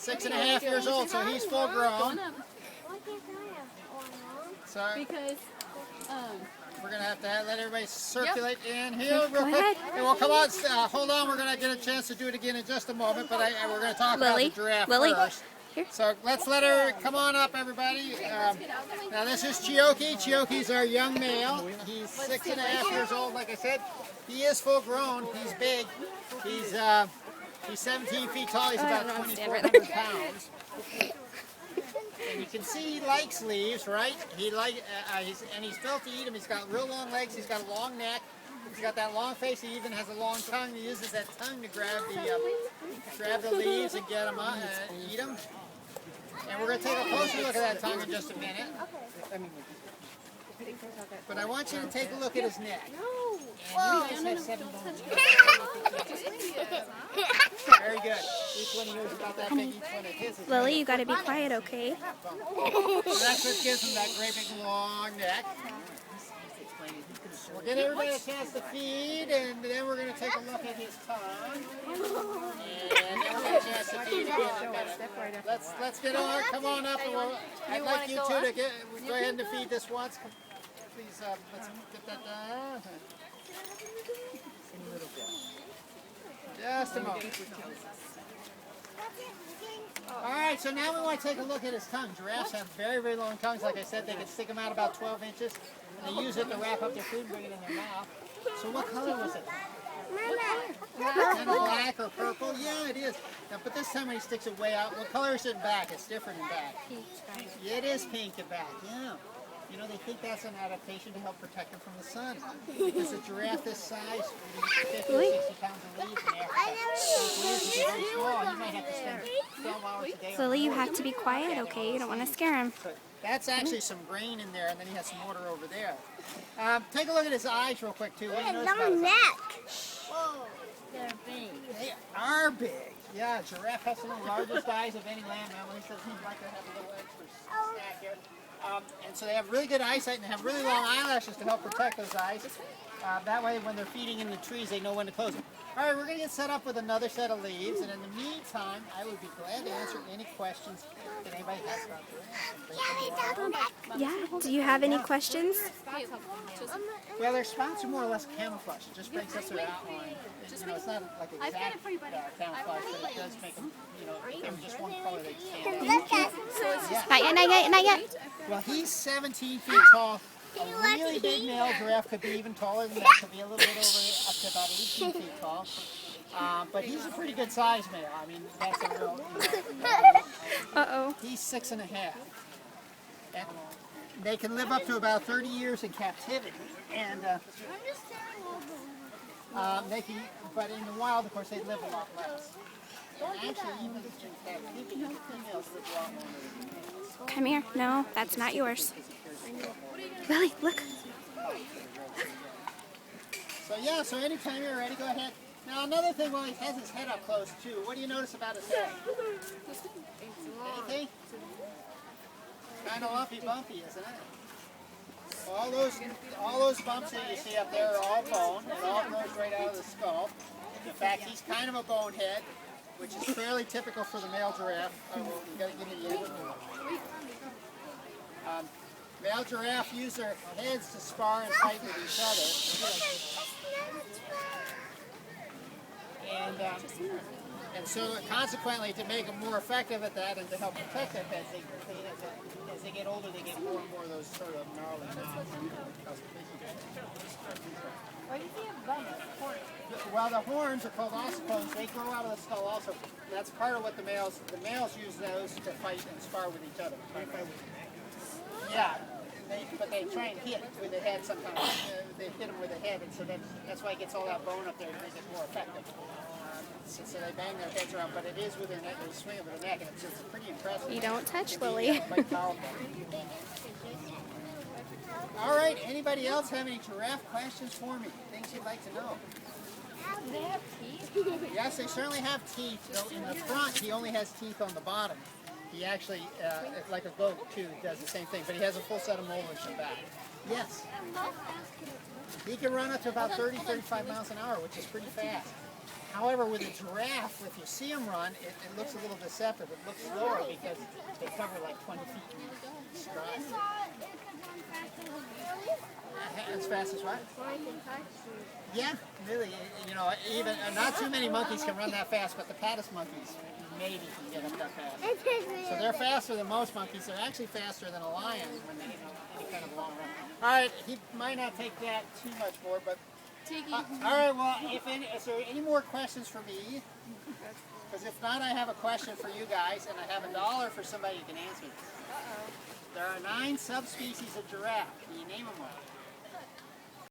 6.5 years old, so he's full grown. So Because we're going to have to let everybody circulate in here real quick. And well, come on, hold on, we're going to get a chance to do it again in just a moment, but we're going to talk about the giraffe first. Here. So let's let her come on up, everybody. Now this is Chioki. Chioki's our young male. He's 6.5 years old, like I said. He is full grown. He's big. He's 17 feet tall. He's about 2,400 pounds. And you can see he likes leaves, right? He's built to eat them. He's got real long legs. He's got a long neck. He's got that long face. He even has a long tongue. He uses that tongue to grab the leaves and get them up and eat them. And we're going to take a closer look at that tongue in just a minute. But I want you to take a look at his neck. And you guys have 7 bones. Very good. Each one of yours is about that big. Each one of his is Lily, you got to be quiet, okay? So that's what gives him that great big long neck. We'll get everybody a chance to feed, and then we're going to take a look at his tongue. And then we'll get a chance to feed again. Let's get on. Come on up. I'd like you two to go ahead and feed this once. Please, let's get that done. Just a moment. Alright, so now we want to take a look at his tongue. Giraffes have very, very long tongues. Like I said, they can stick them out about 12 inches. And they use it to wrap up their food and bring it in their mouth. So what color was it? Kind of black or purple? Yeah, it is. Now, but this time when he sticks it way out, what color is it in back? It's different in back. Yeah, it is pink in back, yeah. You know, they think that's an adaptation to help protect them from the sun. Because a giraffe this size, 50 or 60 pounds of leaves in Africa. Those leaves are very small. You might have to spend 12 hours a day. Lily, you have to be quiet, okay? You don't want to scare him. That's actually some grain in there, and then he has some water over there. Take a look at his eyes real quick, too. What do you notice about his eyes? Whoa, they're big. They are big. Yeah, giraffe has some of the largest eyes of any land mammal. He says he'd like to have a little extra snack here. And so they have really good eyesight, and they have really long eyelashes to help protect those eyes. That way, when they're feeding in the trees, they know when to close them. All right, we're going to get set up with another set of leaves, and in the meantime, I would be glad to answer any questions that anybody has about this. Yeah, do you have any questions? Well, their spots are more or less camouflage. It just breaks up their outline. You know, it's not like exact camouflage, but it does make them, you know, if they were just one color, they'd stand out. Not yet. Well, he's 17 feet tall. A really big male giraffe could be even taller than that, could be a little bit over up to about 18 feet tall. But he's a pretty good size male. I mean, that's a real, Uh-oh. He's 6.5. And they can live up to about 30 years in captivity. And but in the wild, of course, they live a lot less. And actually, even in captivity, the females live a lot longer than the males. Come here. No, that's not yours. Lily, look. So yeah, so anytime you're ready, go ahead. Now another thing, while he has his head up close too, what do you notice about his head? Anything? Kind of lumpy bumpy, isn't it? All those bumps that you see up there are all bone. It all grows right out of the skull. In fact, he's kind of a bonehead, which is fairly typical for the male giraffe. Oh, well, you got to give me the end. Male giraffe use their heads to spar and fight with each other. And so consequently, to make them more effective at that and to help protect their heads, as they get older, they get more and more of those sort of gnarly knobs. Well, the horns are called ossicones. They grow out of the skull also. That's part of what the males use those to fight and spar with each other. Yeah. But they try and hit with the head sometimes. They hit them with the head, and so that's why it gets all that bone up there to make it more effective. So they bang their heads around, but it is with their neck. They swing it with their neck, and it's pretty impressive. You don't touch Lily. Quite powerful. All right. Anybody else have any giraffe questions for me? Things you'd like to know? Do they have teeth? Yes, they certainly have teeth. Though in the front, he only has teeth on the bottom. He actually, like a goat too, does the same thing, but he has a full set of molars in the back. Yes. He can run up to about 30, 35 miles an hour, which is pretty fast. However, with a giraffe, if you see them run, it looks a little deceptive. It looks slower because they cover like 20 feet in stride. As fast as what? Yeah, really. You know, even not too many monkeys can run that fast, but the paddis monkeys maybe can get up that fast. So they're faster than most monkeys. They're actually faster than a lion when they any kind of long run. All right, he might not take that too much more, but all right. Well, is there any more questions for me? Because if not, I have a question for you guys, and I have $1 for somebody who can answer this. There are 9 subspecies of giraffe. Can you name them all?